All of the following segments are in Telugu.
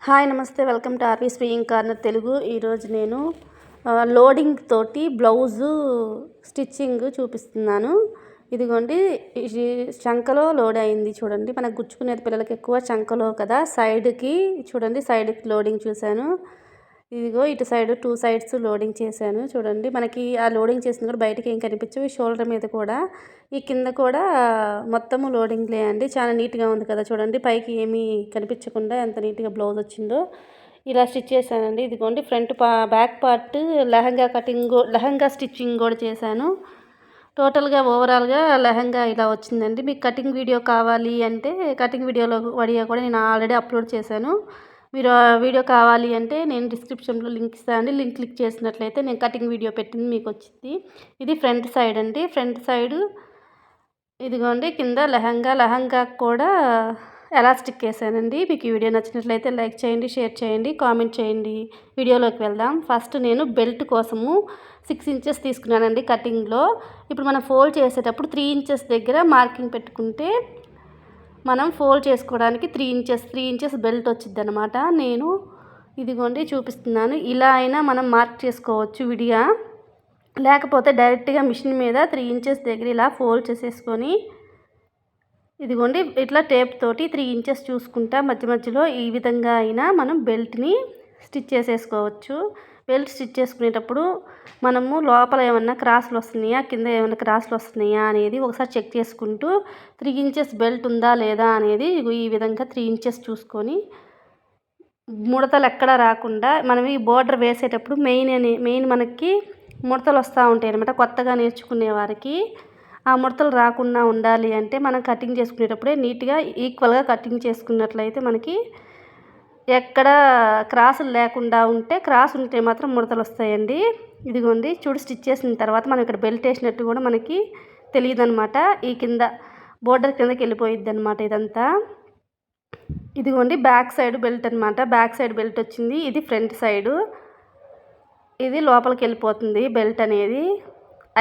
హాయ్ నమస్తే welcome to RV swing corner Telugu. ఈరోజు నేను లోడింగ్ తోటి బ్లౌజు స్టిచ్చింగ్ చూపిస్తున్నాను. ఇదిగోండి, ఇది చంకలో లోడ్ అయింది చూడండి. మనకు గుచ్చుకునేది పిల్లలకి ఎక్కువ చంకలో కదా, సైడ్కి చూడండి, సైడ్కి లోడింగ్ చూశాను. ఇదిగో ఇటు సైడ్ 2 సైడ్స్ లోడింగ్ చేశాను చూడండి. మనకి ఆ లోడింగ్ చేసింది కూడా బయటకి ఏం కనిపించవు. ఈ షోల్డర్ మీద కూడా, ఈ కింద కూడా మొత్తము లోడింగ్లే అండి. చాలా నీట్గా ఉంది కదా చూడండి. పైకి ఏమీ కనిపించకుండా ఎంత నీట్గా బ్లౌజ్ వచ్చిందో. ఇలా స్టిచ్ చేశానండి. ఇదిగోండి, బ్యాక్ పార్ట్ లెహంగా స్టిచ్చింగ్ కూడా చేశాను. టోటల్గా ఓవరాల్గా లెహంగా ఇలా వచ్చిందండి. మీకు కటింగ్ వీడియో కావాలి అంటే కటింగ్ వీడియో కూడా నేను ఆల్రెడీ అప్లోడ్ చేశాను. మీరు ఆ వీడియో కావాలి అంటే నేను డిస్క్రిప్షన్లో లింక్ ఇస్తాను అండి. లింక్ క్లిక్ చేసినట్లయితే నేను కటింగ్ వీడియో పెట్టింది మీకు వచ్చింది. ఇది ఫ్రంట్ సైడ్ అండి. ఫ్రంట్ సైడ్ ఇదిగోండి, కింద లెహంగా కూడా ఎలాస్టిక్ వేసానండి. మీకు ఈ వీడియో నచ్చినట్లయితే లైక్ చేయండి, షేర్ చేయండి, కామెంట్ చేయండి. వీడియోలోకి వెళ్దాం. ఫస్ట్ నేను బెల్ట్ కోసము 6 ఇంచెస్ తీసుకున్నానండి కటింగ్లో. ఇప్పుడు మనం ఫోల్డ్ చేసేటప్పుడు 3 ఇంచెస్ దగ్గర మార్కింగ్ పెట్టుకుంటే మనం ఫోల్డ్ చేసుకోవడానికి 3 ఇంచెస్ బెల్ట్ వచ్చింది అనమాట. నేను ఇదిగోండి చూపిస్తున్నాను. ఇలా అయినా మనం మార్క్ చేసుకోవచ్చు విడిగా, లేకపోతే డైరెక్ట్గా మిషన్ మీద 3 ఇంచెస్ దగ్గర ఇలా ఫోల్డ్ చేసేసుకొని ఇదిగోండి ఇట్లా టేప్ తోటి 3 ఇంచెస్ చూసుకుంటా మధ్యలో ఈ విధంగా అయినా మనం బెల్ట్ని స్టిచ్ చేసేసుకోవచ్చు. బెల్ట్ స్టిచ్ చేసుకునేటప్పుడు మనము లోపల ఏమన్నా క్రాస్లు వస్తున్నాయా, కింద ఏమైనా క్రాస్లు వస్తున్నాయా అనేది ఒకసారి చెక్ చేసుకుంటూ 3 ఇంచెస్ బెల్ట్ ఉందా లేదా అనేది ఈ విధంగా 3 ఇంచెస్ చూసుకొని ముడతలు ఎక్కడ రాకుండా మనం ఈ బోర్డర్ వేసేటప్పుడు మెయిన్ మనకి ముడతలు వస్తూ ఉంటాయి అన్నమాట. కొత్తగా నేర్చుకునే వారికి ఆ ముడతలు రాకుండా ఉండాలి అంటే మనం కటింగ్ చేసుకునేటప్పుడే నీట్గా ఈక్వల్గా కటింగ్ చేసుకున్నట్లయితే మనకి ఎక్కడ క్రాసులు లేకుండా క్రాస్ ఉంటే మాత్రం ముడతలు వస్తాయండి. ఇదిగోండి చూడు, స్టిచ్ చేసిన తర్వాత మనం ఇక్కడ బెల్ట్ వేసినట్టు కూడా మనకి తెలియదు అనమాట. ఈ కింద బోర్డర్ కిందకి వెళ్ళిపోయిద్ది అనమాట ఇదంతా. ఇదిగోండి బ్యాక్ సైడ్ బెల్ట్ అనమాట. బ్యాక్ సైడ్ బెల్ట్ వచ్చింది. ఇది ఫ్రంట్ సైడు. ఇది లోపలికి వెళ్ళిపోతుంది బెల్ట్ అనేది.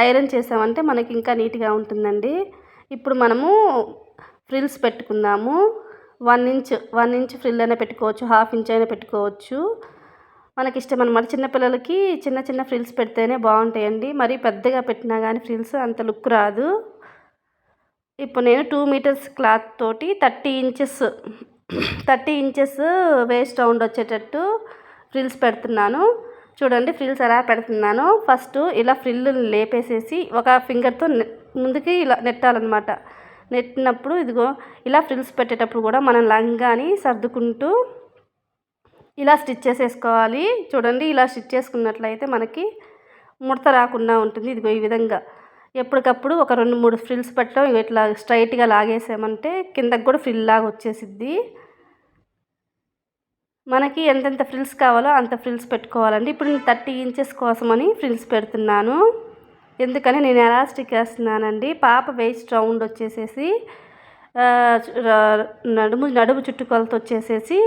ఐరన్ చేసామంటే మనకి ఇంకా నీట్గా ఉంటుందండి. ఇప్పుడు మనము ఫ్రిల్స్ పెట్టుకుందాము. 1 ఇంచ్ ఫ్రిల్ అయినా పెట్టుకోవచ్చు, 1/2 ఇంచ్ అయినా పెట్టుకోవచ్చు, మనకి ఇష్టం అనమాట. చిన్నపిల్లలకి చిన్న ఫ్రిల్స్ పెడితేనే బాగుంటాయండి. మరీ పెద్దగా పెట్టినా కానీ ఫ్రిల్స్ అంత లుక్ రాదు. ఇప్పుడు నేను 2 మీటర్స్ క్లాత్ తోటి 30 ఇంచెస్ వేస్ట్ రౌండ్ వచ్చేటట్టు ఫ్రిల్స్ పెడుతున్నాను. చూడండి ఫ్రిల్స్ ఎలా పెడుతున్నాను. ఫస్ట్ ఇలా ఫ్రిల్ లేపేసేసి ఒక ఫింగర్తో ముందుకి ఇలా నెట్టాలన్నమాట. నెట్టినప్పుడు ఇదిగో ఇలా ఫ్రిల్స్ పెట్టేటప్పుడు కూడా మనం లంగాని సర్దుకుంటూ ఇలా స్టిచ్ చేసేసుకోవాలి. చూడండి, ఇలా స్టిచ్ చేసుకున్నట్లయితే మనకి ముడత రాకుండా ఉంటుంది. ఇదిగో ఈ విధంగా ఎప్పటికప్పుడు ఒక 2-3 ఫ్రిల్స్ పెట్టడం, ఇట్లా స్ట్రైట్గా లాగేసామంటే కిందకి కూడా ఫ్రిల్ లాగా వచ్చేసిద్ది. మనకి ఎంతెంత ఫ్రిల్స్ కావాలో అంత ఫ్రిల్స్ పెట్టుకోవాలండి. ఇప్పుడు నేను 30 ఇంచెస్ కోసమని ఫ్రిల్స్ పెడుతున్నాను. ఎందుకని నేను ఎలాస్టిక్ వేస్తున్నానండి. పాప వేస్ట్ రౌండ్ వచ్చేసేసి నడుము చుట్టుకొలత వచ్చేసేసి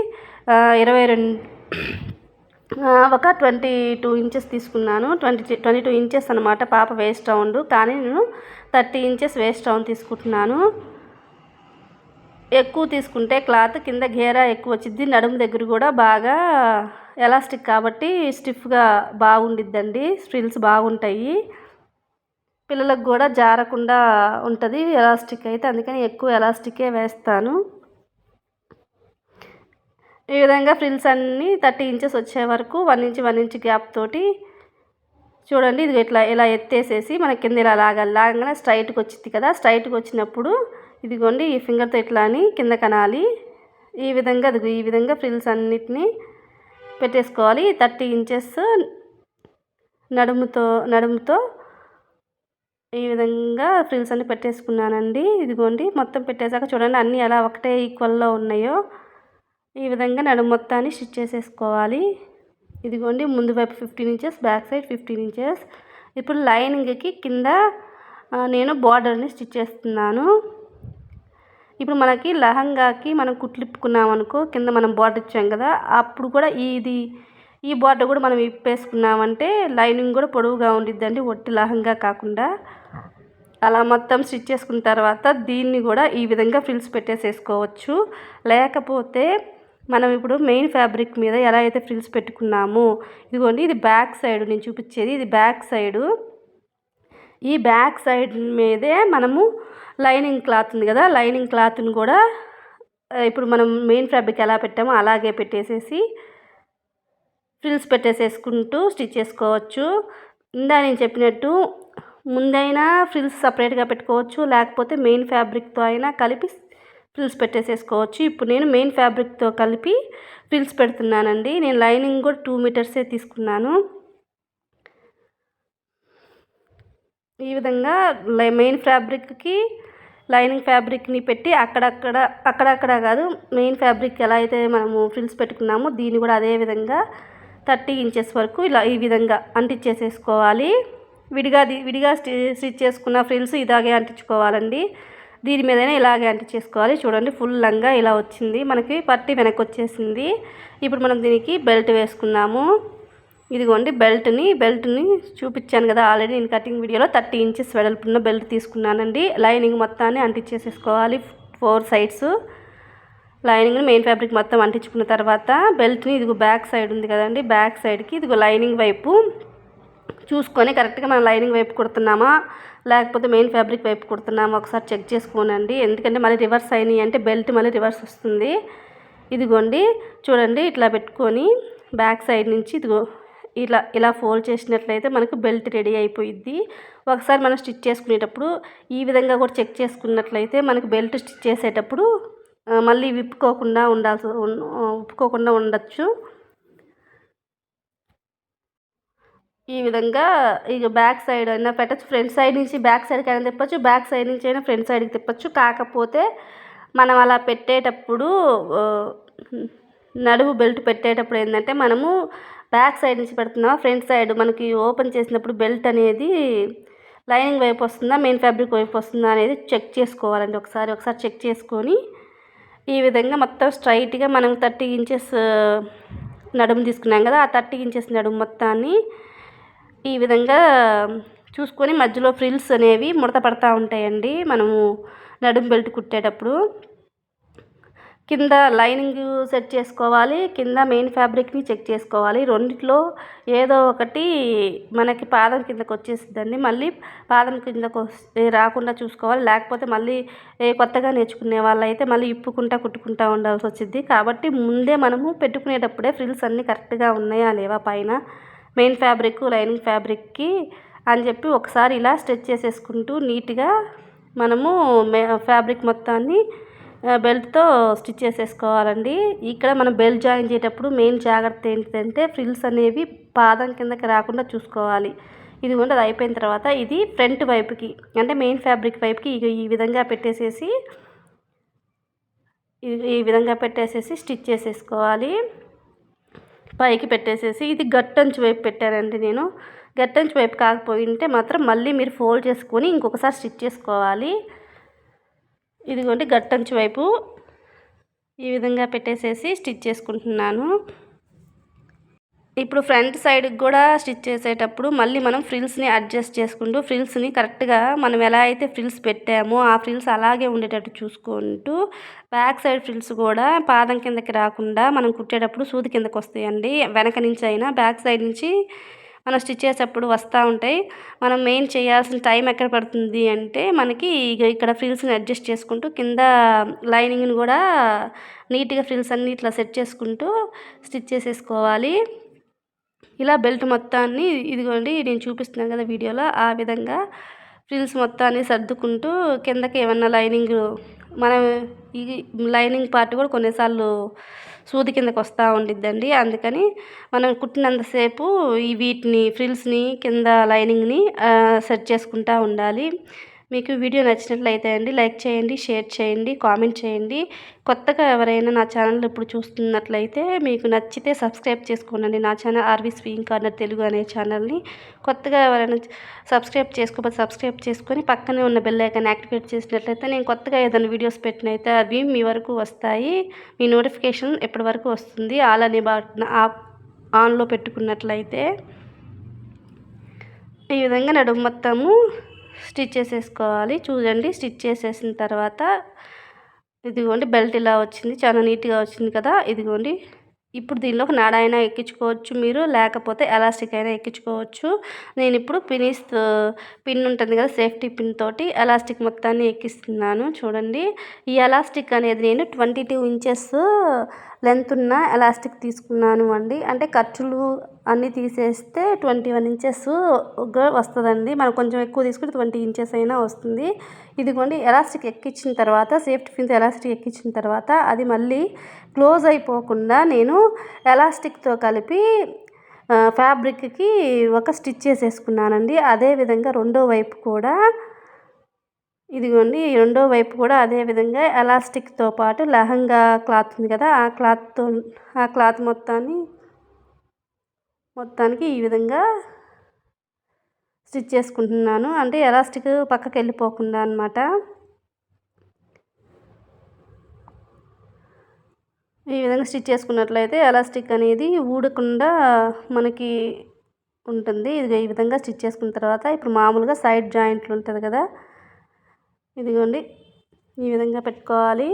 22 ఇంచెస్ తీసుకున్నాను. 22 ఇంచెస్ అనమాట పాప వేస్ట్ రౌండ్. కానీ నేను 30 ఇంచెస్ వేస్ట్ రౌండ్ తీసుకుంటున్నాను. ఎక్కువ తీసుకుంటే క్లాత్ కింద గేరా ఎక్కువ వచ్చింది. నడుము దగ్గర కూడా బాగా ఎలాస్టిక్ కాబట్టి స్టిఫ్గా బాగుండిద్దండి. ఫ్రిల్స్ బాగుంటాయి, పిల్లలకు కూడా జారకుండా ఉంటుంది ఎలాస్టిక్ అయితే. అందుకని ఎక్కువ ఎలాస్టికే వేస్తాను. ఈ విధంగా ఫ్రిల్స్ అన్నీ 30 ఇంచెస్ వచ్చే వరకు 1 ఇంచ్ గ్యాప్ తోటి చూడండి. ఇది ఇలా ఎత్తేసేసి మన కింద ఇలా లాగగానే స్ట్రైట్గా వచ్చింది కదా. స్ట్రైట్గా వచ్చినప్పుడు ఇదిగోండి ఈ ఫింగర్తో ఇట్లా అని కింద కనాలి. ఈ విధంగా ఫ్రిల్స్ అన్నిటినీ పెట్టేసుకోవాలి. 30 ఇంచెస్ నడుముతో ఈ విధంగా ఫ్రిల్స్ అన్ని పెట్టేసుకున్నానండి. ఇదిగోండి మొత్తం పెట్టేశాక చూడండి అన్నీ ఎలా ఒకటే ఈక్వల్లో ఉన్నాయో ఈ విధంగా నడుము మొత్తాన్ని స్టిచ్ చేసేసుకోవాలి. ఇదిగోండి ముందు వైపు 15 ఇంచెస్, బ్యాక్ సైడ్ 15 ఇంచెస్. ఇప్పుడు లైనింగ్కి కింద నేను బార్డర్ని స్టిచ్ చేస్తున్నాను. ఇప్పుడు మనకి లెహంగాకి మనం కుట్లిప్పుకున్నాం అనుకో, కింద మనం బార్డర్ ఇచ్చాం కదా, అప్పుడు కూడా ఈ బార్డర్ కూడా మనం ఇప్పేసుకున్నామంటే లైనింగ్ కూడా పొడవుగా ఉండిద్దండి, ఒట్టి లెహంగా కాకుండా. అలా మొత్తం స్టిచ్ చేసుకున్న తర్వాత దీన్ని కూడా ఈ విధంగా ఫ్రిల్స్ పెట్టేసేసుకోవచ్చు. లేకపోతే మనం ఇప్పుడు మెయిన్ ఫ్యాబ్రిక్ మీద ఎలా అయితే ఫ్రిల్స్ పెట్టుకున్నామో ఇదిగోండి, ఇది బ్యాక్ సైడ్ నేను చూపించేది, ఇది బ్యాక్ సైడు. ఈ బ్యాక్ సైడ్ మీదే మనము లైనింగ్ క్లాత్ ఉంది కదా, లైనింగ్ క్లాత్ని కూడా ఇప్పుడు మనం మెయిన్ ఫ్యాబ్రిక్ ఎలా పెట్టామో అలాగే పెట్టేసేసి ఫ్రిల్స్ పెట్టేసేసుకుంటూ స్టిచ్ చేసుకోవచ్చు. నేను చెప్పినట్టు ముందైనా ఫ్రిల్స్ సపరేట్గా పెట్టుకోవచ్చు, లేకపోతే మెయిన్ ఫ్యాబ్రిక్తో అయినా కలిపి ఫ్రిల్స్ పెట్టేసేసుకోవచ్చు. ఇప్పుడు నేను మెయిన్ ఫ్యాబ్రిక్తో కలిపి ఫ్రిల్స్ పెడుతున్నానండి. నేను లైనింగ్ కూడా 2 మీటర్సే తీసుకున్నాను. ఈ విధంగా మెయిన్ ఫ్యాబ్రిక్కి లైనింగ్ ఫ్యాబ్రిక్ని పెట్టి అక్కడక్కడ కాదు, మెయిన్ ఫ్యాబ్రిక్ ఎలా అయితే మనము ఫ్రిల్స్ పెట్టుకున్నామో దీన్ని కూడా అదే విధంగా 30 ఇంచెస్ వరకు ఇలా ఈ విధంగా అంటించేసేసుకోవాలి. విడిగా స్టిచ్ చేసుకున్న ఫ్రిల్స్ ఇలాగే అంటించుకోవాలండి. దీని మీదనే ఇలాగే అంటించేసుకోవాలి. చూడండి, ఫుల్ లంగా ఇలా వచ్చింది, మనకి పట్టి వెనక్కి వచ్చేసింది. ఇప్పుడు మనం దీనికి బెల్ట్ వేసుకున్నాము. ఇదిగోండి బెల్ట్ని చూపించాను కదా ఆల్రెడీ నేను కటింగ్ వీడియోలో. 30 ఇంచెస్ వెడల్పున్న బెల్ట్ తీసుకున్నానండి. లైనింగ్ మొత్తాన్ని అంటించేసేసుకోవాలి 4 సైడ్స్. లైనింగ్ని మెయిన్ ఫ్యాబ్రిక్ మొత్తం అంటించుకున్న తర్వాత బెల్ట్ని ఇదిగో బ్యాక్ సైడ్ ఉంది కదండి, బ్యాక్ సైడ్కి ఇదిగో లైనింగ్ వైపు చూసుకొని కరెక్ట్గా మనం లైనింగ్ వైపు కుడుతున్నామా లేకపోతే మెయిన్ ఫ్యాబ్రిక్ వైపు కుడుతున్నామా ఒకసారి చెక్ చేసుకోనండి. ఎందుకంటే మళ్ళీ రివర్స్ అయినాయి అంటే బెల్ట్ మళ్ళీ రివర్స్ వస్తుంది. ఇదిగోండి చూడండి, ఇట్లా పెట్టుకొని బ్యాక్ సైడ్ నుంచి ఇదిగో ఇలా ఫోల్డ్ చేసినట్లయితే మనకు బెల్ట్ రెడీ అయిపోయిద్ది. ఒకసారి మనం స్టిచ్ చేసుకునేటప్పుడు ఈ విధంగా కూడా చెక్ చేసుకున్నట్లయితే మనకు బెల్ట్ స్టిచ్ చేసేటప్పుడు మళ్ళీ విప్పుకోకుండా ఉండొచ్చు. ఈ విధంగా ఇక బ్యాక్ సైడ్ అయినా పెట్టచ్చు, ఫ్రంట్ సైడ్ నుంచి బ్యాక్ సైడ్కి అయినా తిప్పచ్చు, బ్యాక్ సైడ్ నుంచి అయినా ఫ్రంట్ సైడ్కి తిప్పచ్చు. కాకపోతే మనం అలా పెట్టేటప్పుడు నడుము బెల్ట్ పెట్టేటప్పుడు ఏంటంటే మనము బ్యాక్ సైడ్ నుంచి పెడుతున్నాం, ఫ్రంట్ సైడ్ మనకి ఓపెన్ చేసినప్పుడు బెల్ట్ అనేది లైనింగ్ వైపు వస్తుందా మెయిన్ ఫ్యాబ్రిక్ వైపు వస్తుందా అనేది చెక్ చేసుకోవాలండి. ఒకసారి చెక్ చేసుకొని ఈ విధంగా మొత్తం స్ట్రైట్గా మనం 30 ఇంచెస్ నడుము తీసుకున్నాం కదా, ఆ 30 ఇంచెస్ నడుము మొత్తాన్ని ఈ విధంగా చూసుకొని మధ్యలో ఫ్రిల్స్ అనేవి ముడత పడతా ఉంటాయండి. మనము నడుము బెల్ట్ కుట్టేటప్పుడు కింద లైనింగ్ సెట్ చేసుకోవాలి, కింద మెయిన్ ఫ్యాబ్రిక్ని చెక్ చేసుకోవాలి. రెండిట్లో ఏదో ఒకటి మనకి పాదం కిందకు వచ్చేసిద్దండి. మళ్ళీ పాదం కిందకు రాకుండా చూసుకోవాలి, లేకపోతే మళ్ళీ కొత్తగా నేర్చుకునే వాళ్ళైతే మళ్ళీ కుట్టుకుంటా ఉండాల్సి వచ్చింది. కాబట్టి ముందే మనము పెట్టుకునేటప్పుడే ఫ్రిల్స్ అన్నీ కరెక్ట్గా ఉన్నాయా లేవా పైన మెయిన్ ఫ్యాబ్రిక్ లైనింగ్ ఫ్యాబ్రిక్కి అని చెప్పి ఒకసారి ఇలా స్ట్రెచ్ చేసేసుకుంటూ నీట్గా మనము ఫ్యాబ్రిక్ మొత్తాన్ని బెల్ట్తో స్టిచ్ చేసేసుకోవాలండి. ఇక్కడ మనం బెల్ట్ జాయిన్ చేసేటప్పుడు మెయిన్ జాగ్రత్త ఏంటంటే ఫ్రిల్స్ అనేవి పాదం కిందకి రాకుండా చూసుకోవాలి. ఇదిగోండి, అది అయిపోయిన తర్వాత ఇది ఫ్రంట్ వైపుకి అంటే మెయిన్ ఫ్యాబ్రిక్ వైపుకి ఈ విధంగా పెట్టేసేసి స్టిచ్ చేసేసుకోవాలి. పైకి పెట్టేసేసి ఇది గట్టంచు వైపు పెట్టానండి నేను. గట్టంచు వైపు కాకపోయింటే మాత్రం మళ్ళీ మీరు ఫోల్డ్ చేసుకొని ఇంకొకసారి స్టిచ్ చేసుకోవాలి. ఇదిగోండి, గట్టంచు వైపు ఈ విధంగా పెట్టేసేసి స్టిచ్ చేసుకుంటున్నాను. ఇప్పుడు ఫ్రంట్ సైడ్కి కూడా స్టిచ్ చేసేటప్పుడు మళ్ళీ మనం ఫ్రిల్స్ని అడ్జస్ట్ చేసుకుంటూ ఫ్రిల్స్ని కరెక్ట్గా మనం ఎలా అయితే ఫ్రిల్స్ పెట్టామో ఆ ఫ్రిల్స్ అలాగే ఉండేటట్టు చూసుకుంటూ బ్యాక్ సైడ్ ఫ్రిల్స్ కూడా పాదం కిందకి రాకుండా మనం కుట్టేటప్పుడు సూది కిందకి వస్తాయండి. వెనక నుంచి అయినా బ్యాక్ సైడ్ నుంచి మనం స్టిచ్ చేసేటప్పుడు వస్తూ ఉంటాయి. మనం మెయిన్ చేయాల్సిన టైం ఎక్కడ పడుతుంది అంటే మనకి ఇక్కడ ఫ్రిల్స్ని అడ్జస్ట్ చేసుకుంటూ కింద లైనింగ్ని కూడా నీట్గా ఫ్రిల్స్ అన్నీ ఇట్లా సెట్ చేసుకుంటూ స్టిచ్ చేసేసుకోవాలి. ఇలా బెల్ట్ మొత్తాన్ని ఇదిగోండి నేను చూపిస్తున్నాను కదా వీడియోలో, ఆ విధంగా ఫ్రిల్స్ మొత్తాన్ని సర్దుకుంటూ కిందకి ఏమన్నా లైనింగ్ మనం ఈ లైనింగ్ పార్ట్ కూడా కొన్నిసార్లు సూది కిందకి వస్తూ ఉండిద్దండి. అందుకని మనం కుట్టినంతసేపు వీటిని ఫ్రిల్స్ని కింద లైనింగ్ని సెట్ చేసుకుంటూ ఉండాలి. మీకు వీడియో నచ్చినట్లయితే అండి లైక్ చేయండి, షేర్ చేయండి, కామెంట్ చేయండి. కొత్తగా ఎవరైనా నా ఛానల్ ఇప్పుడు చూస్తున్నట్లయితే మీకు నచ్చితే సబ్స్క్రైబ్ చేసుకోండి. నా channel RV swing corner Telugu అనే ఛానల్ని కొత్తగా ఎవరైనా సబ్స్క్రైబ్ చేసుకోకపోతే సబ్స్క్రైబ్ చేసుకొని పక్కనే ఉన్న బెల్ ఐకాన్ యాక్టివేట్ చేసినట్లయితే నేను కొత్తగా ఏదైనా వీడియోస్ పెట్టినైతే అవి మీ వరకు వస్తాయి. మీ నోటిఫికేషన్ ఎప్పటి వరకు వస్తుంది. ఆల్ అనే బటన్ ఆన్లో పెట్టుకున్నట్లయితే ఈ విధంగా నడుము మొత్తము స్టిచ్ చేసేసుకోవాలి. చూడండి, స్టిచ్ చేసేసిన తర్వాత ఇదిగోండి బెల్ట్ ఇలా వచ్చింది. చాలా నీట్‌గా వచ్చింది కదా! ఇదిగోండి. ఇప్పుడు దీనిలో ఒక నాడ అయినా ఎక్కించుకోవచ్చు మీరు. లేకపోతే ఎలాస్టిక్ అయినా ఎక్కించుకోవచ్చు. నేనిప్పుడు పిన్ ఉంటుంది కదా! సేఫ్టీ పిన్ తోటి ఎలాస్టిక్ మొత్తాన్ని ఎక్కిస్తున్నాను. చూడండి. ఈ ఎలాస్టిక్ అనేది నేను 22 ఇంచెస్ లెంత్ ఉన్న ఎలాస్టిక్ తీసుకున్నాను అండి. అంటే ఖర్చులు అన్నీ తీసేస్తే 21 ఇంచెస్‌గా వస్తదండి. మనం కొంచెం ఎక్కువ తీసుకుంటే 20 ఇంచెస్ అయినా వస్తుంది. ఇదిగోండి ఎలాస్టిక్ ఎక్కించిన తర్వాత సేఫ్టీ పిన్‌తో ఎలాస్టిక్ ఎక్కించిన తర్వాత అది మళ్ళీ క్లోజ్ అయిపోకుండా నేను ఎలాస్టిక్‌తో కలిపి ఫ్యాబ్రిక్‌కి ఒక స్టిచ్ చేసేసుకున్నానండి. అదే విధంగా రెండో వైపు కూడా ఇదిగోండి రెండో వైపు కూడా అదే విధంగా ఎలాస్టిక్‌తో పాటు లెహంగా క్లాత్ ఉంది కదా! ఆ క్లాత్ మొత్తానికి ఈ విధంగా స్టిచ్ చేసుకుంటున్నాను. అంటే ఎలాస్టిక్ పక్కకెళ్ళిపోకుండా అనమాట. ఈ విధంగా స్టిచ్ చేసుకున్నట్లయితే ఎలాస్టిక్ అనేది ఊడకుండా మనకి ఉంటుంది. ఈ విధంగా స్టిచ్ చేసుకున్న తర్వాత ఇప్పుడు మామూలుగా సైడ్ జాయింట్లు ఉంటుంది కదా! ఇదిగోండి ఈ విధంగా పెట్టుకోవాలి.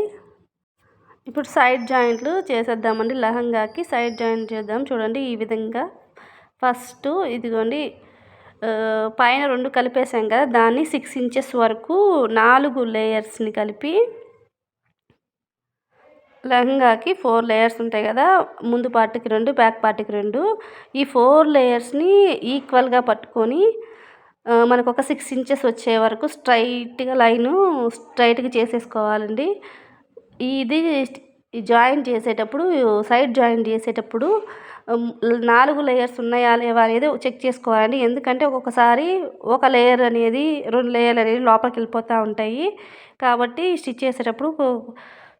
ఇప్పుడు సైడ్ జాయింట్లు చేసేద్దామండి. లెహంగాకి సైడ్ జాయింట్ చేద్దాం. చూడండి ఈ విధంగా ఫస్ట్ ఇదిగోండి పైన 2 కలిపేసాం కదా! దాన్ని 6 ఇంచెస్ వరకు 4 లేయర్స్‌ని కలిపి లెహంగాకి 4 లేయర్స్ ఉంటాయి కదా! ముందు పార్ట్‌కి 2, బ్యాక్ పార్ట్‌కి 2 ఈ 4 లేయర్స్‌ని ఈక్వల్‌గా పట్టుకొని మనకొక 6 ఇంచెస్ వచ్చే వరకు స్ట్రైట్‌గా చేసేసుకోవాలండి. ఇది జాయింట్ చేసేటప్పుడు సైడ్ జాయింట్ చేసేటప్పుడు 4 లేయర్స్ ఉన్నాయా లేవా అనేది చెక్ చేసుకోవాలండి. ఎందుకంటే ఒక్కొక్కసారి ఒక లేయర్ అనేది 2 లేయర్లు అనేది లోపలికెళ్ళిపోతూ ఉంటాయి. కాబట్టి స్టిచ్ చేసేటప్పుడు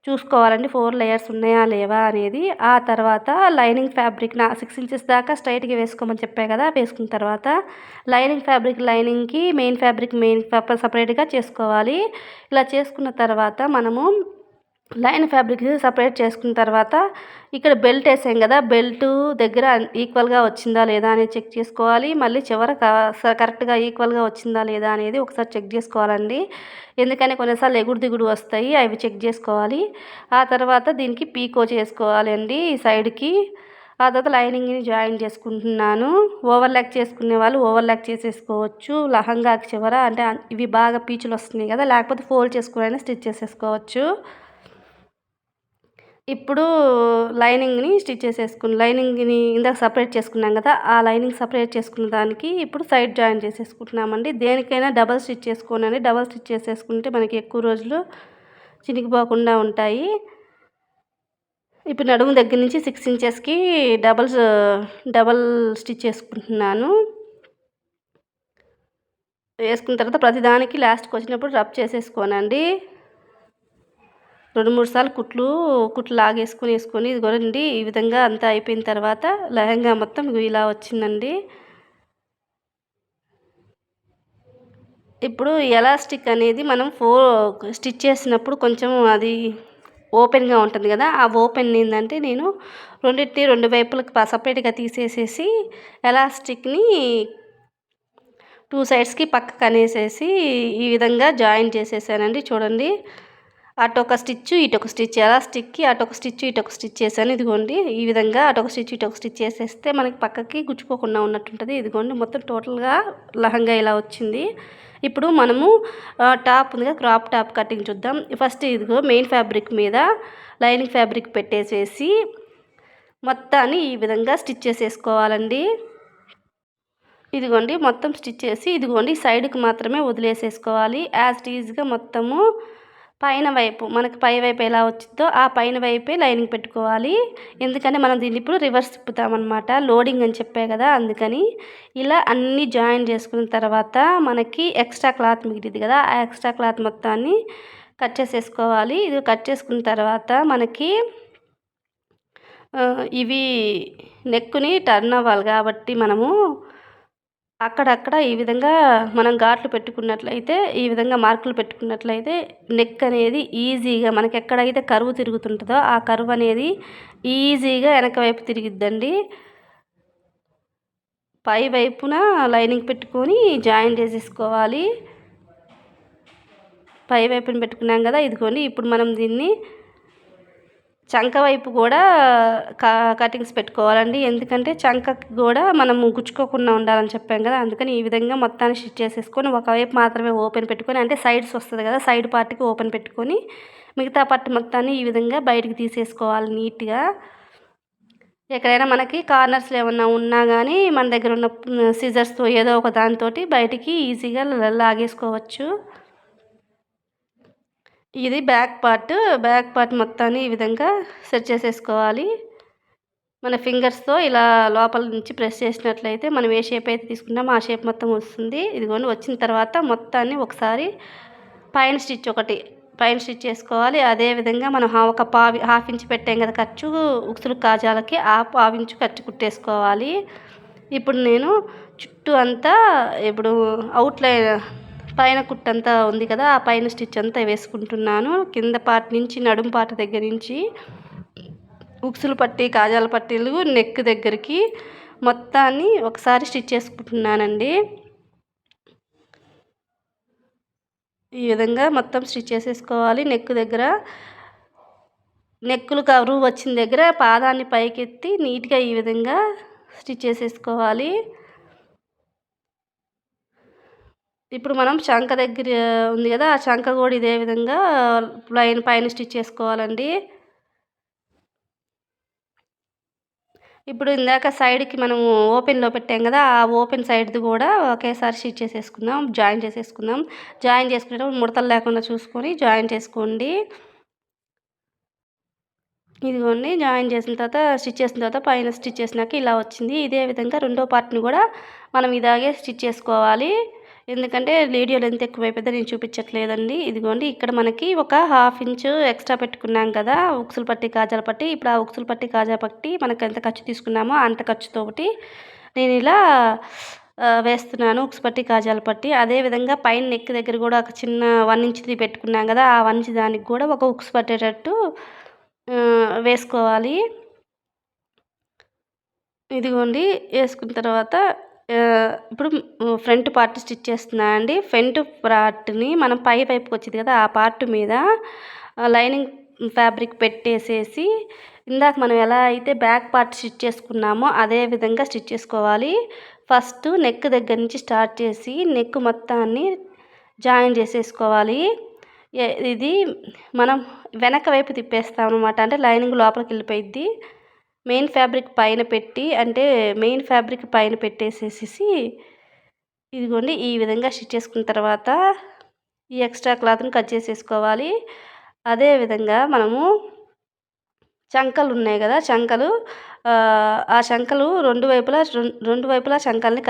చూసుకోవాలండి 4 లేయర్స్ ఉన్నాయా లేవా అనేది. ఆ తర్వాత లైనింగ్ ఫ్యాబ్రిక్ 6 ఇంచెస్ దాకా స్ట్రైట్‌గా వేసుకోమని చెప్పా కదా! వేసుకున్న తర్వాత లైనింగ్‌కి మెయిన్ ఫ్యాబ్రిక్ సపరేట్‌గా చేసుకోవాలి. ఇలా చేసుకున్న తర్వాత మనము లైన్ ఫ్యాబ్రిక్ సపరేట్ చేసుకున్న తర్వాత ఇక్కడ బెల్ట్ వేసాం కదా! బెల్టు దగ్గర ఈక్వల్‌గా వచ్చిందా లేదా అనేది చెక్ చేసుకోవాలి. మళ్ళీ చివర కరెక్ట్‌గా ఈక్వల్‌గా వచ్చిందా లేదా అనేది ఒకసారి చెక్ చేసుకోవాలండి. ఎందుకంటే కొన్నిసార్లు ఎగుడు దిగుడు వస్తాయి. అవి చెక్ చేసుకోవాలి. ఆ తర్వాత దీనికి పీకో చేసుకోవాలి అండి ఈ సైడ్‌కి. ఆ తర్వాత లైనింగ్‌ని జాయిన్ చేసుకుంటున్నాను. ఓవర్‌లాక్ చేసుకునే వాళ్ళు ఓవర్‌లాక్ చేసేసుకోవచ్చు. లెహంగాకి చివర అంటే ఇవి బాగా పీచులు వస్తున్నాయి కదా! లేకపోతే ఫోల్డ్ చేసుకొని స్టిచ్ చేసేసుకోవచ్చు. ఇప్పుడు లైనింగ్‌ని ఇందాక సపరేట్ చేసుకున్నాం కదా! ఆ లైనింగ్ సపరేట్ చేసుకున్న దానికి ఇప్పుడు సైడ్ జాయిన్ చేసేసుకుంటున్నామండి. దేనికైనా డబల్ స్టిచ్ చేసుకోనండి. డబల్ స్టిచ్ చేసేసుకుంటే మనకి ఎక్కువ రోజులు చినిగిపోకుండా ఉంటాయి. ఇప్పుడు నడుము దగ్గర నుంచి 6 ఇంచెస్‌కి డబల్ స్టిచ్ చేసుకుంటున్నాను. వేసుకున్న తర్వాత ప్రతిదానికి లాస్ట్‌కి వచ్చినప్పుడు రబ్ చేసేసుకోనండి. 2, 3 సార్లు కుట్లు వేసుకొని ఇదిగోనండి ఈ విధంగా అంతా అయిపోయిన తర్వాత లెహంగా మొత్తం ఇలా వచ్చిందండి. ఇప్పుడు ఎలాస్టిక్ అనేది మనం స్టిచ్ చేసినప్పుడు కొంచెం అది ఓపెన్‌గా ఉంటుంది కదా! ఆ ఓపెన్ ఏందంటే నేను రెండిటిని 2 వైపులకి సపరేట్‌గా తీసేసేసి ఎలాస్టిక్‌ని 2 సైడ్స్‌కి పక్కకనేసేసి ఈ విధంగా జాయిన్ చేసేసానండి. చూడండి. అటొక స్టిచ్చు, ఇటొక స్టిచ్ ఎలాస్టిక్‌కి అటొక స్టిచ్చు, ఇటొక స్టిచ్ చేశాను. ఇదిగోండి ఈ విధంగా అటొక స్టిచ్, ఇటొక స్టిచ్ చేసేస్తే మనకి పక్కకి గుచ్చుకోకుండా ఉన్నట్టుంటది. ఇదిగోండి మొత్తం టోటల్‌గా లెహంగా ఇలా వచ్చింది. ఇప్పుడు మనము టాప్ ఉంది కదా! క్రాప్ టాప్ కటింగ్ చూద్దాం. ఫస్ట్ ఇదిగో మెయిన్ ఫ్యాబ్రిక్ మీద లైనింగ్ ఫ్యాబ్రిక్ పెట్టేసేసి మొత్తాన్ని ఈ విధంగా స్టిచ్ చేసేసుకోవాలండి. ఇదిగోండి మొత్తం స్టిచ్ చేసి ఇదిగోండి సైడ్‌కి మాత్రమే వదిలేసేసుకోవాలి. యాజ్ ఇట్ ఈజ్‌గా మొత్తము పైన వైపు మనకి పై వైపు ఎలా వచ్చిద్దో ఆ పైన వైపే లైనింగ్ పెట్టుకోవాలి. ఎందుకంటే మనం దీన్ని ఇప్పుడు రివర్స్ తిప్పుతామన్నమాట. లోడింగ్ అని చెప్పా కదా! అందుకని ఇలా అన్నీ జాయిన్ చేసుకున్న తర్వాత మనకి ఎక్స్ట్రా క్లాత్ మిగిలిద్ది కదా! ఆ ఎక్స్ట్రా క్లాత్ మొత్తాన్ని కట్ చేసేసుకోవాలి. ఇది కట్ చేసుకున్న తర్వాత మనకి ఇవి నెక్‌ని టర్న్ అవ్వాలి కాబట్టి మనము అక్కడక్కడ ఈ విధంగా మనం ఘాట్లు పెట్టుకున్నట్లయితే ఈ విధంగా మార్కులు పెట్టుకున్నట్లయితే నెక్ అనేది ఈజీగా మనకి ఎక్కడైతే కర్వ్ తిరుగుతుంటుందో ఆ కర్వ్ అనేది ఈజీగా వెనక వైపు తిరిగిద్దండి. పై వైపున లైనింగ్ పెట్టుకొని జాయిన్ చేసేసుకోవాలి. పై వైపున పెట్టుకున్నాం కదా. ఇదిగోండి ఇప్పుడు మనం దీన్ని చంక వైపు కూడా కటింగ్స్ పెట్టుకోవాలండి. ఎందుకంటే చంకకి కూడా మనము గుచ్చుకోకుండా ఉండాలని చెప్పాం కదా. అందుకని ఈ విధంగా మొత్తాన్ని స్టిచ్ చేసేసుకొని ఒకవైపు మాత్రమే ఓపెన్ పెట్టుకొని, అంటే సైడ్స్ వస్తుంది కదా, సైడ్ పార్ట్కి ఓపెన్ పెట్టుకొని మిగతా పార్ట్ మొత్తాన్ని ఈ విధంగా బయటికి తీసేసుకోవాలి నీట్గా. ఎక్కడైనా మనకి కార్నర్స్లో ఏమన్నా ఉన్నా కానీ మన దగ్గర ఉన్న సిజర్స్తో ఏదో ఒక దానితో బయటికి ఈజీగా లాగేసుకోవచ్చు. ఇది బ్యాక్ పార్ట్ మొత్తాన్ని ఈ విధంగా సెట్ చేసేసుకోవాలి. మన ఫింగర్స్తో ఇలా లోపల నుంచి ప్రెస్ చేసినట్లయితే మనం ఏ షేప్ అయితే తీసుకున్నామో ఆ షేప్ మొత్తం వస్తుంది. ఇదిగోండి వచ్చిన తర్వాత మొత్తాన్ని ఒకసారి పైన స్టిచ్ చేసుకోవాలి. అదేవిధంగా మనం ఒక హాఫ్ ఇంచ్ పెట్టాం కదా ఖర్చు ఉక్సులు కాజాలకి, ఆ పావు ఇంచు ఖర్చు కుట్టేసుకోవాలి. ఇప్పుడు నేను చుట్టూ అంతా ఇప్పుడు అవుట్లైన్ పైన కుట్టంతా ఉంది కదా, ఆ పైన స్టిచ్ అంతా వేసుకుంటున్నాను. కింద పార్ట్ నుంచి నడుము పార్ట్ దగ్గర నుంచి ఉక్సులు పట్టి కాజాల పట్టీలు నెక్ దగ్గరికి మొత్తాన్ని ఒకసారి స్టిచ్ చేసుకుంటున్నానండి. ఈ విధంగా మొత్తం స్టిచ్ చేసేసుకోవాలి. నెక్ దగ్గర నెక్కులు కరువు వచ్చిన దగ్గర పాదాన్ని పైకెత్తి నీట్గా ఈ విధంగా స్టిచ్ చేసేసుకోవాలి. ఇప్పుడు మనం చంక దగ్గర ఉంది కదా, ఆ చంక కూడా ఇదే విధంగా పైన స్టిచ్ చేసుకోవాలండి. ఇప్పుడు ఇందాక సైడ్కి మనం ఓపెన్లో పెట్టాం కదా, ఆ ఓపెన్ సైడ్ది కూడా ఒకేసారి స్టిచ్ చేసేసుకుందాం. జాయిన్ చేసుకునేటప్పుడు ముడతలు లేకుండా చూసుకొని జాయిన్ చేసుకోండి. ఇదిగోండి జాయిన్ చేసిన తర్వాత స్టిచ్ చేసిన తర్వాత పైన స్టిచ్ చేసినాక ఇలా వచ్చింది. ఇదే విధంగా రెండో పార్ట్ని కూడా మనం ఇలాగే స్టిచ్ చేసుకోవాలి. ఎందుకంటే వీడియో లెంత్ ఎక్కువైపోతే నేను చూపించట్లేదండి. ఇదిగోండి ఇక్కడ మనకి ఒక హాఫ్ ఇంచు ఎక్స్ట్రా పెట్టుకున్నాం కదా ఉక్సులు పట్టి కాజాల పట్టి. ఇప్పుడు ఆ ఉక్సులు పట్టి కాజా పట్టి మనకు ఎంత ఖర్చు తీసుకున్నామో అంత ఖర్చుతోటి నేను ఇలా వేస్తున్నాను ఉక్సు పట్టి కాజాల పట్టి. అదేవిధంగా పైన నెక్ దగ్గర కూడా ఒక చిన్న 1 ఇంచ్ది పెట్టుకున్నాం కదా, ఆ 1 ఇంచ్ దానికి కూడా ఒక ఉక్సు పట్టేటట్టు వేసుకోవాలి. ఇదిగోండి వేసుకున్న తర్వాత ఇప్పుడు ఫ్రంట్ పార్ట్ స్టిచ్ చేస్తున్నా అండి. ఫ్రంట్ పార్ట్ని మనం పై వైపుకి వచ్చింది కదా, ఆ పార్ట్ మీద లైనింగ్ ఫ్యాబ్రిక్ పెట్టేసేసి ఇందాక మనం ఎలా అయితే బ్యాక్ పార్ట్ స్టిచ్ చేసుకున్నామో అదే విధంగా స్టిచ్ చేసుకోవాలి. ఫస్ట్ నెక్ దగ్గర నుంచి స్టార్ట్ చేసి నెక్ మొత్తాన్ని జాయిన్ చేసేసుకోవాలి. ఇది మనం వెనక వైపు తిప్పేస్తాం అనమాట, అంటే లైనింగ్ లోపలికి వెళ్ళిపోయిద్ది. మెయిన్ ఫ్యాబ్రిక్ పైన పెట్టేసేసి ఇదిగోండి ఈ విధంగా స్టిచ్ చేసుకున్న తర్వాత ఈ ఎక్స్ట్రా క్లాత్ని కట్ చేసేసుకోవాలి. అదేవిధంగా మనము చంకలు ఉన్నాయి కదా, ఆ చంకలు రెండు వైపులా చంకల్ని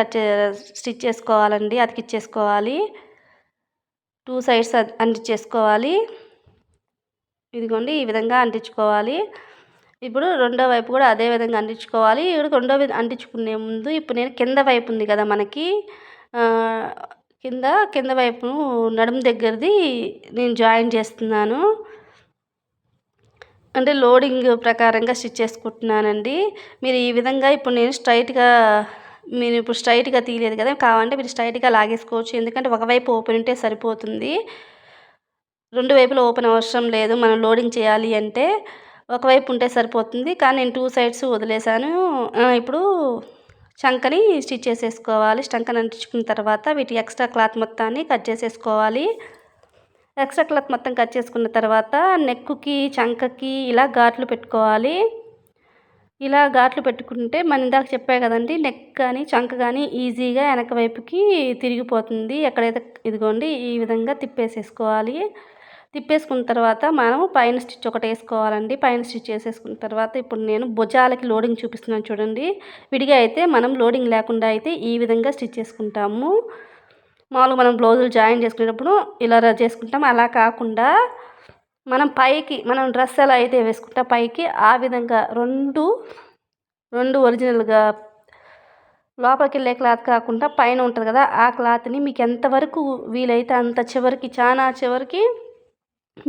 స్టిచ్ చేసుకోవాలండి, అతికిచ్చేసుకోవాలి. 2 సైడ్స్ అంటించేసుకోవాలి. ఇదిగోండి ఈ విధంగా అంటించుకోవాలి. ఇప్పుడు రెండో వైపు కూడా అదే విధంగా అంటించుకోవాలి. ఇప్పుడు రెండోది అంటించుకునే ముందు ఇప్పుడు నేను కింద వైపు ఉంది కదా మనకి, కింద వైపు నడుము దగ్గరది నేను జాయిన్ చేస్తున్నాను. అంటే లోడింగ్ ప్రకారంగా స్టిచ్ చేసుకుంటున్నానండి. మీరు ఈ విధంగా నేను ఇప్పుడు స్ట్రైట్గా తీయలేదు కదా, కావాలంటే మీరు స్ట్రైట్గా లాగేసుకోవచ్చు. ఎందుకంటే ఒకవైపు ఓపెన్ ఉంటే సరిపోతుంది, రెండు వైపులా ఓపెన్ అవసరం లేదు. మనం లోడింగ్ చేయాలి అంటే ఒకవైపు ఉంటే సరిపోతుంది. కానీ నేను 2 సైడ్స్ వదిలేసాను. ఇప్పుడు చంకని స్టిచ్ చేసేసుకోవాలి. చంకని అంటించుకున్న తర్వాత వీటి ఎక్స్ట్రా క్లాత్ మొత్తాన్ని కట్ చేసేసుకోవాలి. ఎక్స్ట్రా క్లాత్ మొత్తం కట్ చేసుకున్న తర్వాత నెక్కుకి చంకకి ఇలా ఘాట్లు పెట్టుకోవాలి. ఇలా ఘాట్లు పెట్టుకుంటే మన ఇందాక చెప్పా కదండి, నెక్ కానీ చంక కానీ ఈజీగా వెనక వైపుకి తిరిగిపోతుంది. ఎక్కడైతే ఇదిగోండి ఈ విధంగా తిప్పేసేసుకోవాలి. తిప్పేసుకున్న తర్వాత మనం పైన స్టిచ్ ఒకటి వేసుకోవాలండి. పైన స్టిచ్ వేసేసుకున్న తర్వాత ఇప్పుడు నేను భుజాలకి లోడింగ్ చూపిస్తున్నాను చూడండి. విడిగా అయితే మనం లోడింగ్ లేకుండా అయితే ఈ విధంగా స్టిచ్ చేసుకుంటాము. మామూలుగా మనం బ్లౌజులు జాయిన్ చేసుకునేటప్పుడు ఇలా చేసుకుంటాం. అలా కాకుండా మనం డ్రెస్ ఎలా అయితే వేసుకుంటాం పైకి, ఆ విధంగా రెండు ఒరిజినల్గా లోపలికి వెళ్ళే క్లాత్ కాకుండా పైన ఉంటుంది కదా, ఆ క్లాత్ని మీకు ఎంతవరకు వీలైతే అంత చాలా చివరికి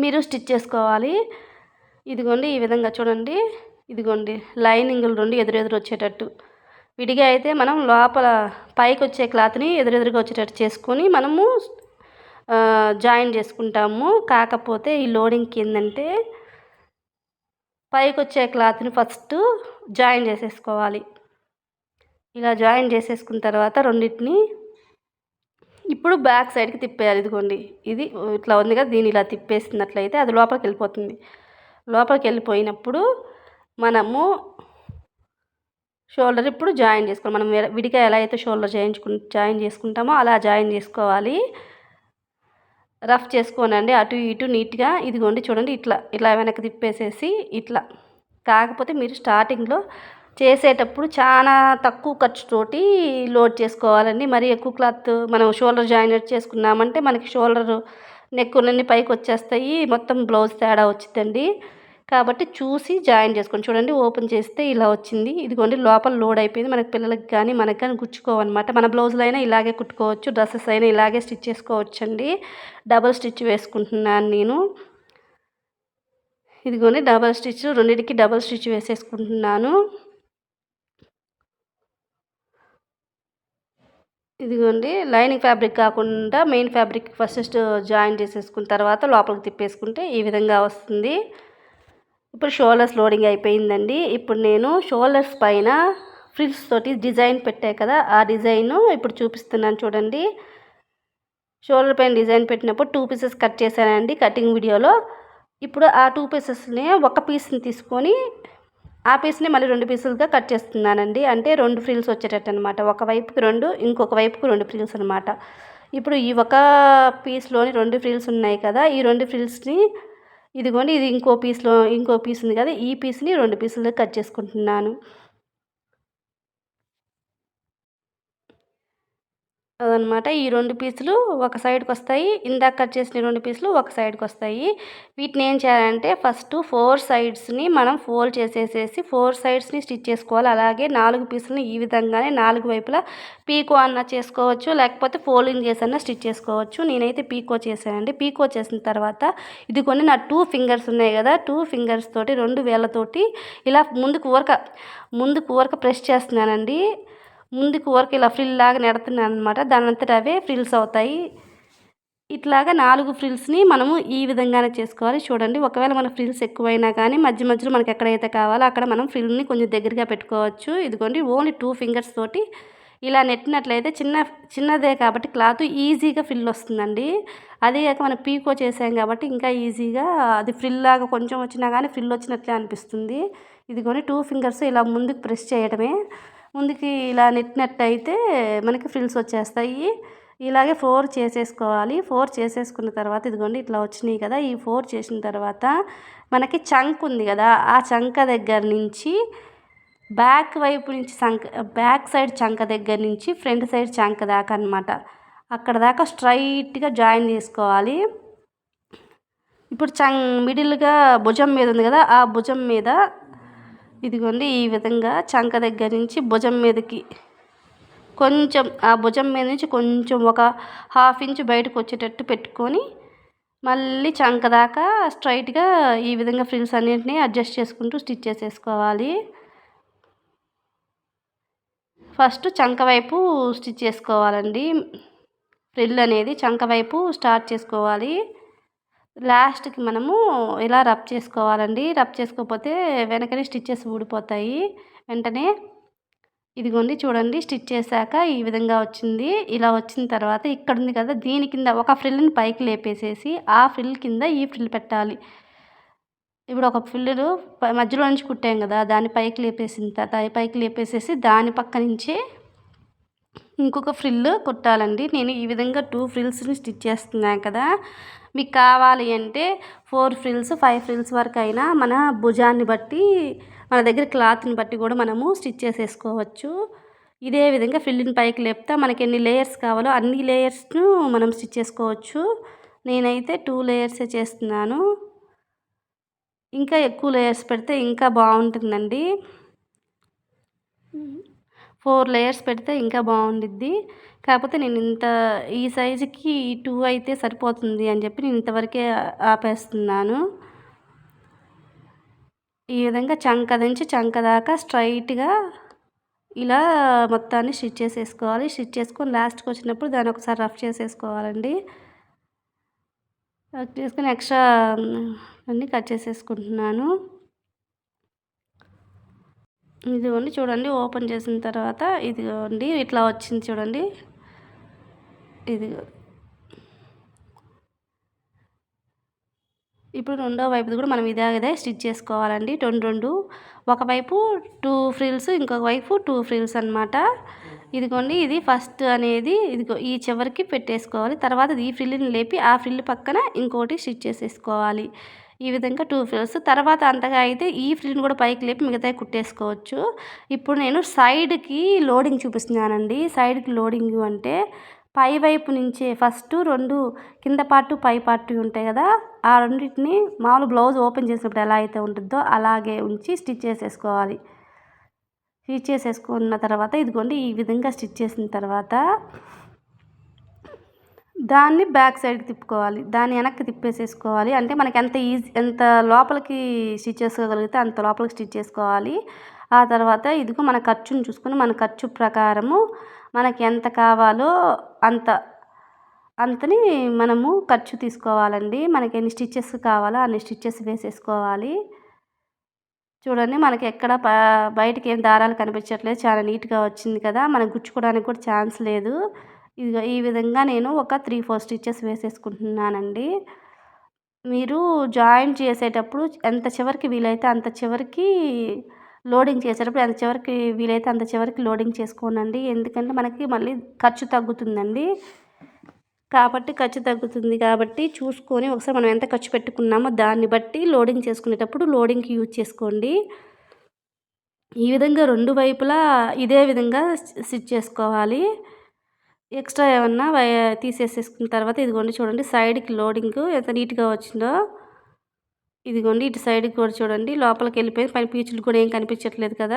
మీరు స్టిచ్ చేసుకోవాలి. ఇదిగోండి ఈ విధంగా చూడండి. ఇదిగోండి లైనింగులు రెండు ఎదురెదురు వచ్చేటట్టు. విడిగా అయితే మనం లోపల పైకి వచ్చే క్లాత్ని ఎదురెదురుగా వచ్చేటట్టు చేసుకొని మనము జాయిన్ చేసుకుంటాము. కాకపోతే ఈ లోడింగ్కి ఏంటంటే పైకి వచ్చే క్లాత్ని ఫస్ట్ జాయిన్ చేసేసుకోవాలి. ఇలా జాయిన్ చేసేసుకున్న తర్వాత రెండింటిని ఇప్పుడు బ్యాక్ సైడ్కి తిప్పేయాలి. ఇదిగోండి, ఇది ఇట్లా ఉంది కదా, దీన్ని ఇలా తిప్పేసినట్లయితే అది లోపలికి వెళ్ళిపోతుంది. లోపలికి వెళ్ళిపోయినప్పుడు మనము షోల్డర్ ఇప్పుడు జాయిన్ చేసుకోవాలి. మనం విడిగా ఎలా అయితే షోల్డర్ జాయిన్ చేసుకుంటామో అలా జాయిన్ చేసుకోవాలి. రఫ్ చేసుకోనండి, అటు ఇటు నీట్గా. ఇదిగోండి చూడండి, ఇట్లా వెనక్కి తిప్పేసేసి ఇట్లా. కాకపోతే మీరు స్టార్టింగ్లో చేసేటప్పుడు చాలా తక్కువ ఖర్చుతోటి లోడ్ చేసుకోవాలండి. మరి ఎక్కువ క్లాత్ మనం షోల్డర్ జాయిన్ చేసుకున్నామంటే మనకి షోల్డర్ నెక్కులన్నీ పైకి వచ్చేస్తాయి, మొత్తం బ్లౌజ్ తేడా వచ్చిందండి. కాబట్టి చూసి జాయిన్ చేసుకోండి. చూడండి, ఓపెన్ చేస్తే ఇలా వచ్చింది. ఇదిగోండి లోపల లోడ్ అయిపోయింది. మనకి పిల్లలకి కానీ మనకి కానీ గుచ్చుకోవన్నమాట. మన బ్లౌజులు అయినా ఇలాగే కుట్టుకోవచ్చు, డ్రెస్సెస్ అయినా ఇలాగే స్టిచ్ చేసుకోవచ్చండి. డబల్ స్టిచ్ వేసుకుంటున్నాను నేను. ఇదిగోండి డబల్ స్టిచ్, రెండింటికి డబల్ స్టిచ్ వేసేసుకుంటున్నాను. ఇదిగోండి లైనింగ్ ఫ్యాబ్రిక్ కాకుండా మెయిన్ ఫ్యాబ్రిక్ ఫస్ట్ జాయిన్ చేసేసుకున్న తర్వాత లోపలికి తిప్పేసుకుంటే ఈ విధంగా వస్తుంది. ఇప్పుడు షోల్డర్స్ లోడింగ్ అయిపోయిందండి. ఇప్పుడు నేను షోల్డర్స్ పైన ఫ్రిల్స్ తోటి డిజైన్ పెట్టా కదా, ఆ డిజైన్ ఇప్పుడు చూపిస్తున్నాను చూడండి. షోల్డర్ పైన డిజైన్ పెట్టినప్పుడు 2 పీసెస్ కట్ చేశానండి కటింగ్ వీడియోలో. ఇప్పుడు ఆ 2 పీసెస్ని ఒక పీస్ని తీసుకొని ఆ పీస్ని మళ్ళీ 2 పీసులుగా కట్ చేస్తున్నానండి. అంటే 2 ఫ్రిల్స్ వచ్చేటట్టు అనమాట. ఒకవైపుకి 2, ఇంకొక వైపుకి 2 ఫ్రిల్స్ అనమాట. ఇప్పుడు ఈ ఒక పీస్లోని 2 ఫ్రిల్స్ ఉన్నాయి కదా, ఈ 2 ఫ్రిల్స్ని ఇదిగోండి, ఇది ఇంకో పీస్ ఉంది కదా, ఈ పీస్ని 2 పీసులుగా కట్ చేసుకుంటున్నాను. అదనమాట. ఈ 2 పీసులు ఒక సైడ్కి వస్తాయి, ఇందాక కట్ చేసిన 2 పీసులు ఒక సైడ్కి వస్తాయి. వీటిని ఏం చేయాలంటే ఫస్ట్ 4 సైడ్స్ని మనం ఫోల్డ్ చేసేసేసి 4 సైడ్స్ని స్టిచ్ చేసుకోవాలి. అలాగే 4 పీసులని ఈ విధంగానే 4 వైపులా పీకో అన్న చేసుకోవచ్చు, లేకపోతే ఫోల్డింగ్ చేసన్నా స్టిచ్ చేసుకోవచ్చు. నేనైతే పీకో చేశానండి. పీకో చేసిన తర్వాత ఇదిగోండి నా 2 ఫింగర్స్ ఉన్నాయి కదా, 2 ఫింగర్స్ తోటి 2 వేళ్ళతోటి ఇలా ముందుకు ఊరక ప్రెస్ చేస్తున్నానండి. ముందుకు ఊరక ఇలా ఫ్రిల్ లాగా నెడుతున్నాను అనమాట. దానంతట అవే ఫ్రిల్స్ అవుతాయి. ఇట్లాగా 4 ఫ్రిల్స్ని మనము ఈ విధంగానే చేసుకోవాలి. చూడండి, ఒకవేళ మన ఫ్రిల్స్ ఎక్కువైనా కానీ మధ్య మధ్యలో మనకి ఎక్కడైతే కావాలో అక్కడ మనం ఫ్రిల్ని కొంచెం దగ్గరగా పెట్టుకోవచ్చు. ఇదిగోండి ఓన్లీ 2 ఫింగర్స్ తోటి ఇలా నెట్టినట్లయితే చిన్నదే కాబట్టి క్లాత్ ఈజీగా ఫ్రిల్ వస్తుందండి. అదే కాక మనం పీకో చేసాం కాబట్టి ఇంకా ఈజీగా అది ఫ్రిల్ లాగా కొంచెం వచ్చినా కానీ ఫ్రిల్ వచ్చినట్లే అనిపిస్తుంది. ఇదిగోండి 2 ఫింగర్స్ ఇలా ముందుకు ప్రెస్ చేయడమే. ముందుకి ఇలా నెట్టినట్టయితే మనకి ఫ్రిల్స్ వచ్చేస్తాయి. ఇలాగే 4 చేసేసుకోవాలి. 4 చేసేసుకున్న తర్వాత ఇదిగోండి ఇట్లా వచ్చినాయి కదా, ఈ 4 చేసిన తర్వాత మనకి చంక్ ఉంది కదా, ఆ చంక దగ్గర నుంచి బ్యాక్ సైడ్ చంక దగ్గర నుంచి ఫ్రంట్ సైడ్ చంక దాకా అనమాట, అక్కడ దాకా స్ట్రైట్గా జాయిన్ చేసుకోవాలి. ఇప్పుడు మిడిల్గా భుజం మీద ఉంది కదా, ఆ భుజం మీద ఇదిగోండి ఈ విధంగా చంక దగ్గర నుంచి భుజం మీదకి కొంచెం, ఆ భుజం మీద నుంచి కొంచెం ఒక 1/2 ఇంచ్ బయటకు వచ్చేటట్టు పెట్టుకొని మళ్ళీ చంక దాకా స్ట్రైట్గా ఈ విధంగా ఫ్రిల్స్ అన్నింటినీ అడ్జస్ట్ చేసుకుంటూ స్టిచ్ చేసేసుకోవాలి. ఫస్ట్ చంక వైపు స్టిచ్ చేసుకోవాలండి. ఫ్రిల్ అనేది చంక వైపు స్టార్ట్ చేసుకోవాలి. లాస్ట్కి మనము ఇలా రబ్ చేసుకోవాలండి. రబ్ చేసుకోకపోతే వెనకనే స్టిచ్చెస్ ఊడిపోతాయి వెంటనే. ఇదిగోండి చూడండి, స్టిచ్ చేశాక ఈ విధంగా వచ్చింది. ఇలా వచ్చిన తర్వాత ఇక్కడ ఉంది కదా, దీని కింద ఒక ఫ్రిల్ని పైకి లేపేసేసి ఆ ఫ్రిల్ కింద ఈ ఫ్రిల్ పెట్టాలి. ఇప్పుడు ఒక ఫ్రిల్లు మధ్యలో నుంచి కుట్టాం కదా, దాన్ని పైకి లేపేసేసి దాని పక్క నుంచే ఇంకొక ఫ్రిల్ కుట్టాలండి. నేను ఈ విధంగా 2 ఫ్రిల్స్ని స్టిచ్ చేస్తున్నాను కదా. మీకు కావాలి అంటే 4 ఫ్రిల్స్ 5 ఫ్రిల్స్ వరకు అయినా మన భుజాన్ని బట్టి మన దగ్గర క్లాత్ని బట్టి కూడా మనము స్టిచ్ చేసేసుకోవచ్చు. ఇదే విధంగా ఫ్రిల్ని పైకి లేపుతా మనకి ఎన్ని లేయర్స్ కావాలో అన్ని లేయర్స్ను మనం స్టిచ్ చేసుకోవచ్చు. నేనైతే 2 లేయర్సే చేస్తున్నాను. ఇంకా ఎక్కువ లేయర్స్ పెడితే ఇంకా బాగుంటుందండి. 4 లేయర్స్ పెడితే ఇంకా బాగుండిద్ది. కాకపోతే నేను ఈ సైజుకి 2 అయితే సరిపోతుంది అని చెప్పి నేను ఇంతవరకే ఆపేస్తున్నాను. ఈ విధంగా చంక నుంచి చంక దాకా స్ట్రైట్గా ఇలా మొత్తాన్ని స్టిచ్ చేసేసుకోవాలి. స్టిచ్ చేసుకొని లాస్ట్కి వచ్చినప్పుడు దాన్ని ఒకసారి రఫ్ చేసేసుకోవాలండి. కట్ చేసుకొని ఎక్స్ట్రా అన్నీ కట్ చేసేసుకుంటున్నాను. ఇదిగోండి చూడండి, ఓపెన్ చేసిన తర్వాత ఇదిగోండి ఇట్లా వచ్చింది చూడండి. ఇదిగో ఇప్పుడు రెండో వైపుది కూడా మనం ఇదే స్టిచ్ చేసుకోవాలండి. రెండు ఒకవైపు 2 ఫ్రిల్స్, ఇంకొక వైపు 2 ఫ్రిల్స్ అనమాట. ఇదిగోండి ఇది ఫస్ట్ అనేది ఇదిగో ఈ చివరికి పెట్టేసుకోవాలి. తర్వాత ఈ ఫ్రిల్ని లేపి ఆ ఫ్రిల్ పక్కన ఇంకోటి స్టిచ్ చేసేసుకోవాలి. ఈ విధంగా 2 ఫ్రిల్స్. తర్వాత అంతగా అయితే ఈ ఫ్రిల్ని కూడా పైకి లేపి మిగతాయి కుట్టేసుకోవచ్చు. ఇప్పుడు నేను సైడ్కి లోడింగ్ చూపిస్తున్నానండి. సైడ్కి లోడింగ్ అంటే పై వైపు నుంచే ఫస్ట్ 2 కింద పార్టు పై పార్టు ఉంటాయి కదా, ఆ రెండింటిని మామూలు బ్లౌజ్ ఓపెన్ చేసినప్పుడు ఎలా అయితే ఉంటుందో అలాగే ఉంచి స్టిచ్ చేసేసుకోవాలి. స్టిచ్ చేసేసుకున్న తర్వాత ఇదిగోండి ఈ విధంగా స్టిచ్ చేసిన తర్వాత దాన్ని బ్యాక్ సైడ్కి తిప్పుకోవాలి. దాన్ని వెనక్కి తిప్పేసేసుకోవాలి. అంటే మనకి ఎంత లోపలికి స్టిచ్ చేసుకోగలిగితే అంత లోపలికి స్టిచ్ చేసుకోవాలి. ఆ తర్వాత ఇదిగో మన ఖర్చుని చూసుకొని మన ఖర్చు ప్రకారము మనకి ఎంత కావాలో అంతని మనము ఖర్చు తీసుకోవాలండి. మనకి ఎన్ని స్టిచ్చెస్ కావాలో అన్ని స్టిచ్చెస్ వేసేసుకోవాలి. చూడండి మనకి ఎక్కడ బయటకి ఏం దారాలు కనిపించట్లేదు, చాలా నీట్గా వచ్చింది కదా, మనకు గుచ్చుకోవడానికి కూడా ఛాన్స్ లేదు. ఇదిగో ఈ విధంగా నేను ఒక 3-4 స్టిచ్చెస్ వేసేసుకుంటున్నానండి. మీరు జాయింట్ చేసేటప్పుడు ఎంత చివరికి వీలైతే అంత చివరికి లోడింగ్ చేసేటప్పుడు ఎంత చివరికి వీలైతే అంత చివరికి లోడింగ్ చేసుకోనండి. ఎందుకంటే మనకి మళ్ళీ ఖర్చు తగ్గుతుందండి. కాబట్టి చూసుకొని ఒకసారి మనం ఎంత ఖర్చు పెట్టుకున్నామో దాన్ని బట్టి లోడింగ్ చేసుకునేటప్పుడు లోడింగ్కి యూజ్ చేసుకోండి. ఈ విధంగా 2 వైపులా ఇదే విధంగా స్టిచ్ చేసుకోవాలి. ఎక్స్ట్రా ఏమన్నా తీసేసేసుకున్న తర్వాత ఇదిగోండి చూడండి సైడ్కి లోడింగ్ ఎంత నీట్గా వచ్చిందో. ఇదిగోండి ఇటు సైడ్కి కూడా చూడండి లోపలికి వెళ్ళిపోయి పైన పీచులు కూడా ఏం కనిపించట్లేదు కదా.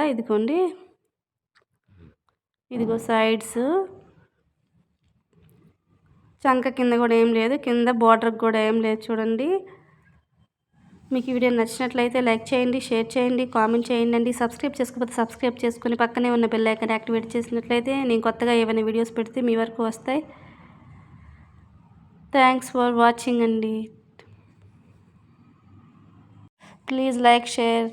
ఇదిగో సైడ్స్ చంక కింద కూడా ఏం లేదు, కింద బార్డర్కి కూడా ఏం లేదు చూడండి. మీకు ఈ వీడియో నచ్చినట్లయితే లైక్ చేయండి, షేర్ చేయండి, కామెంట్ చేయండి. సబ్స్క్రైబ్ చేసుకోకపోతే సబ్స్క్రైబ్ చేసుకొని పక్కనే ఉన్న బెల్ ఐకాన్ యాక్టివేట్ చేసినట్లయితే నేను కొత్తగా ఏమైనా వీడియోస్ పెడితే మీ వరకు వస్తాయి. థ్యాంక్స్ ఫర్ వాచింగ్ అండి. Please like, share.